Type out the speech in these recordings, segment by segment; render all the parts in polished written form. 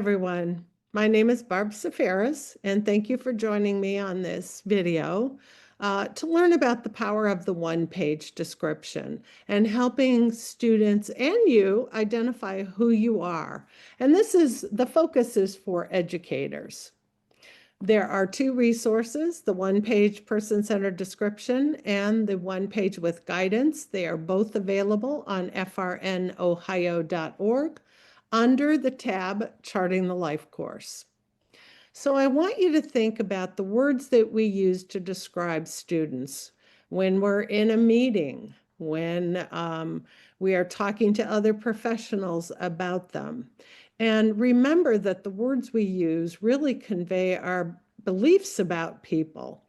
everyone. My name is Barb Safaris, and thank you for joining me on this video to learn about the power of the one-page description and helping students and you identify who you are. And the focus is for educators. There are two resources, the one-page person-centered description and the one-page with guidance. They are both available on frnohio.org under the tab Charting the Life Course. So I want you to think about the words that we use to describe students when we're in a meeting, when we are talking to other professionals about them. And remember that the words we use really convey our beliefs about people.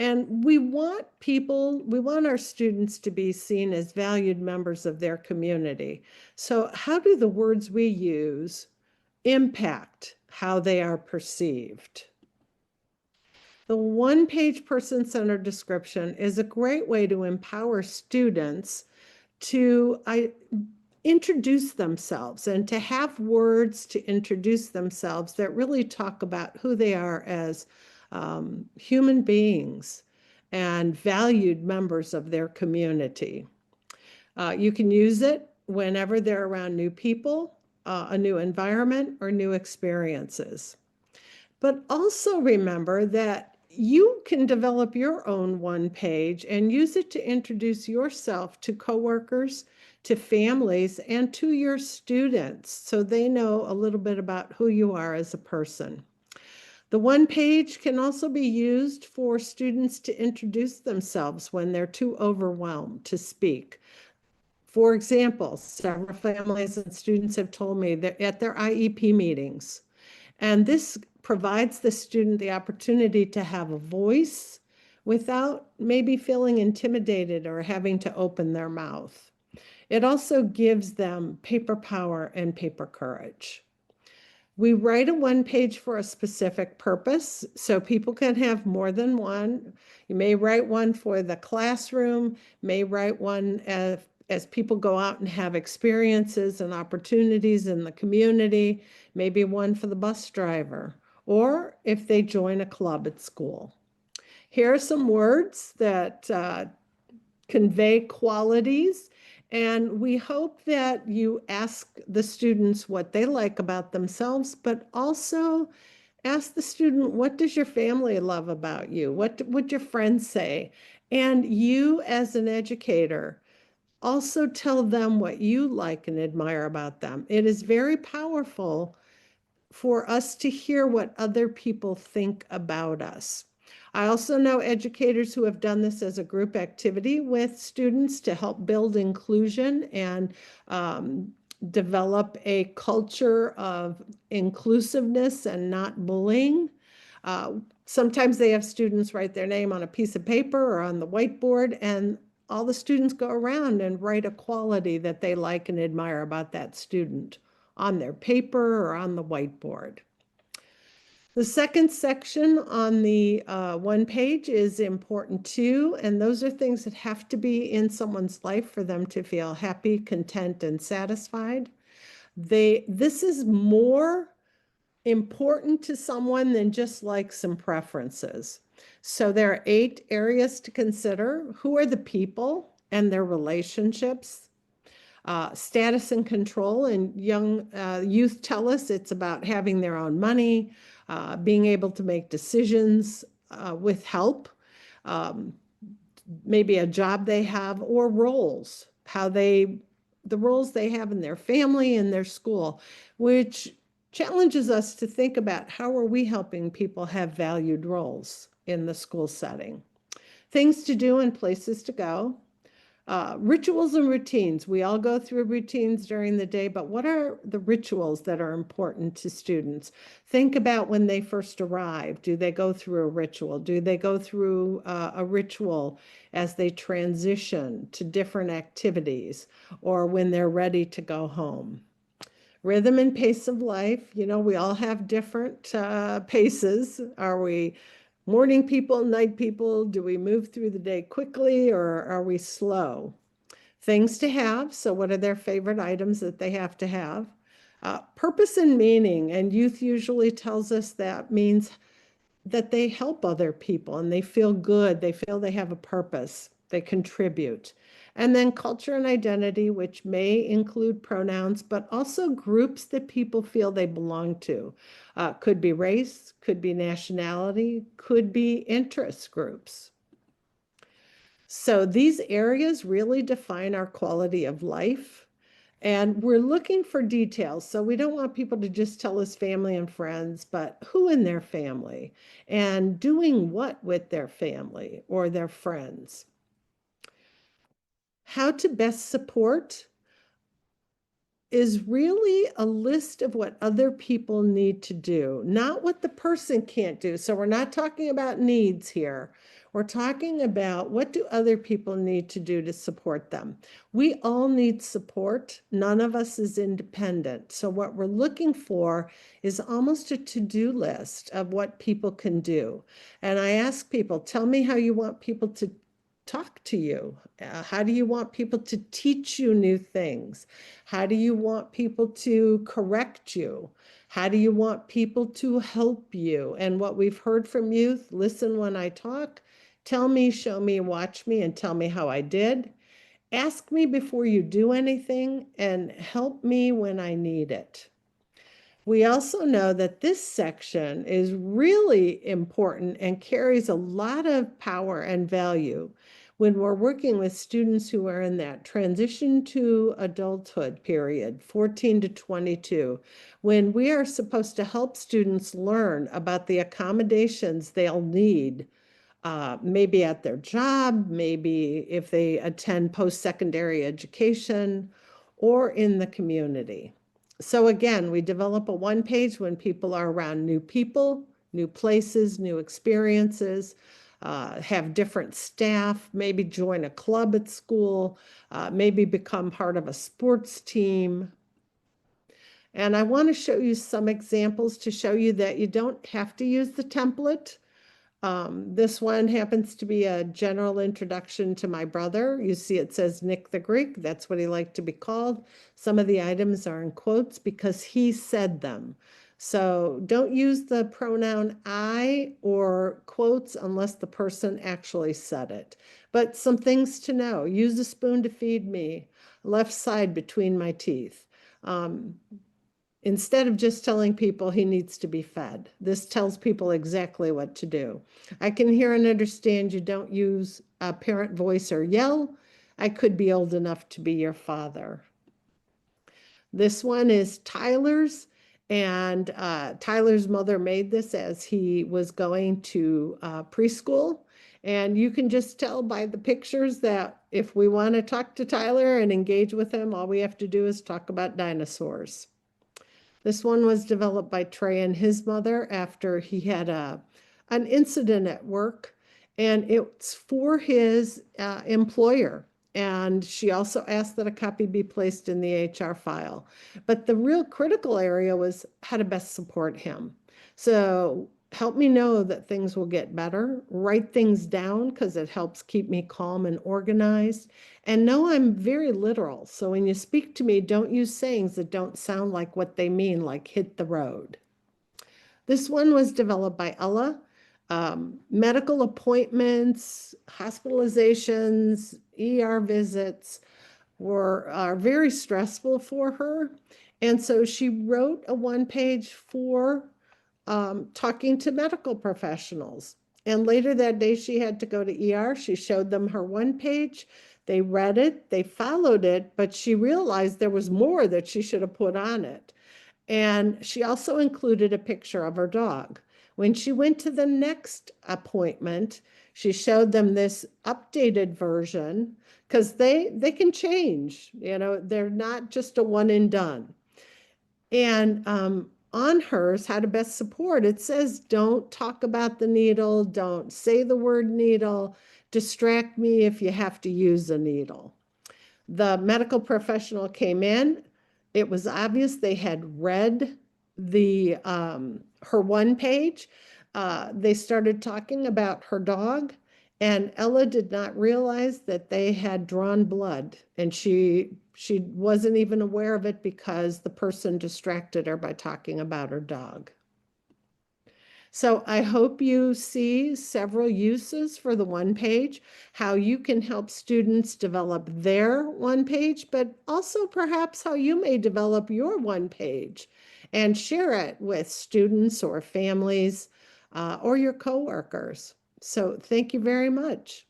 And we want our students to be seen as valued members of their community. So how do the words we use impact how they are perceived? The one-page person-centered description is a great way to empower students to introduce themselves and to have words to introduce themselves that really talk about who they are as human beings and valued members of their community. You can use it whenever they're around new people, a new environment, or new experiences. But also remember that you can develop your own one page and use it to introduce yourself to coworkers, to families, and to your students so they know a little bit about who you are as a person. The one page can also be used for students to introduce themselves when they're too overwhelmed to speak. For example, several families and students have told me that at their IEP meetings, and this provides the student the opportunity to have a voice without maybe feeling intimidated or having to open their mouth. It also gives them paper power and paper courage. We write a one page for a specific purpose, so people can have more than one. You may write one for the classroom, may write one as people go out and have experiences and opportunities in the community, maybe one for the bus driver, or if they join a club at school. Here are some words that convey qualities, and we hope that you ask the students what they like about themselves, but also ask the student, what does your family love about you? What would your friends say? And you as an educator, also tell them what you like and admire about them. It is very powerful for us to hear what other people think about us. I also know educators who have done this as a group activity with students to help build inclusion and develop a culture of inclusiveness and not bullying. Sometimes they have students write their name on a piece of paper or on the whiteboard, and all the students go around and write a quality that they like and admire about that student on their paper or on the whiteboard. The second section on the one page is important too, and those are things that have to be in someone's life for them to feel happy, content, and satisfied. This is more important to someone than just likes and preferences. So there are 8 areas to consider. Who are the people and their relationships? Status and control, and young youth tell us it's about having their own money, being able to make decisions with help, maybe a job they have, or roles, the roles they have in their family and their school, which challenges us to think about how are we helping people have valued roles in the school setting. Things to do and places to go. Rituals and routines. We all go through routines during the day, but what are the rituals that are important to students? Think about when they first arrive. Do they go through a ritual? Do they go through a ritual as they transition to different activities or when they're ready to go home? Rhythm and pace of life. You know, we all have different paces. Are we morning people, night people? Do we move through the day quickly or are we slow? Things to have. So what are their favorite items that they have to have? Purpose and meaning, and youth usually tells us that means that they help other people and they feel good, they feel they have a purpose, they contribute. And then culture and identity, which may include pronouns, but also groups that people feel they belong to. Could be race, could be nationality, could be interest groups. So these areas really define our quality of life. And we're looking for details. So we don't want people to just tell us family and friends, but who in their family and doing what with their family or their friends. How to best support is really a list of what other people need to do, not what the person can't do. So we're not talking about needs here. We're talking about what do other people need to do to support them. We all need support. None of us is independent. So what we're looking for is almost a to-do list of what people can do. And I ask people, tell me how you want people to talk to you. How do you want people to teach you new things? How do you want people to correct you? How do you want people to help you? And what we've heard from youth, listen when I talk, tell me, show me, watch me, and tell me how I did. Ask me before you do anything and help me when I need it. We also know that this section is really important and carries a lot of power and value when we're working with students who are in that transition to adulthood period, 14 to 22, when we are supposed to help students learn about the accommodations they'll need, maybe at their job, maybe if they attend post-secondary education, or in the community. So again, we develop a one page when people are around new people, new places, new experiences, have different staff, maybe join a club at school, maybe become part of a sports team. And I want to show you some examples to show you that you don't have to use the template. This one happens to be a general introduction to my brother. You see it says Nick the Greek. That's what he liked to be called. Some of the items are in quotes because he said them. So don't use the pronoun I or quotes unless the person actually said it. But some things to know. Use a spoon to feed me. Left side between my teeth. Instead of just telling people he needs to be fed. This tells people exactly what to do. I can hear and understand you don't use a parent voice or yell. I could be old enough to be your father. This one is Tyler's, and Tyler's mother made this as he was going to preschool. And you can just tell by the pictures that if we want to talk to Tyler and engage with him, all we have to do is talk about dinosaurs. This one was developed by Trey and his mother after he had an incident at work, and it's for his employer. And she also asked that a copy be placed in the HR file. But the real critical area was how to best support him. So help me know that things will get better. Write things down because it helps keep me calm and organized. And know I'm very literal. So when you speak to me, don't use sayings that don't sound like what they mean, like hit the road. This one was developed by Ella. Medical appointments, hospitalizations, ER visits are very stressful for her. And so she wrote a one page for talking to medical professionals. And later that day, she had to go to ER. She showed them her one page. They read it, they followed it, but she realized there was more that she should have put on it. And she also included a picture of her dog. When she went to the next appointment, she showed them this updated version because they can change, they're not just a one and done. And on hers, how to best support, it says, don't talk about the needle, don't say the word needle, distract me if you have to use a needle. The medical professional came in. It was obvious they had read her one page. They started talking about her dog, And Ella did not realize that they had drawn blood, and she wasn't even aware of it because the person distracted her by talking about her dog. So I hope you see several uses for the one page, how you can help students develop their one page, but also perhaps how you may develop your one page and share it with students or families or your coworkers. So thank you very much.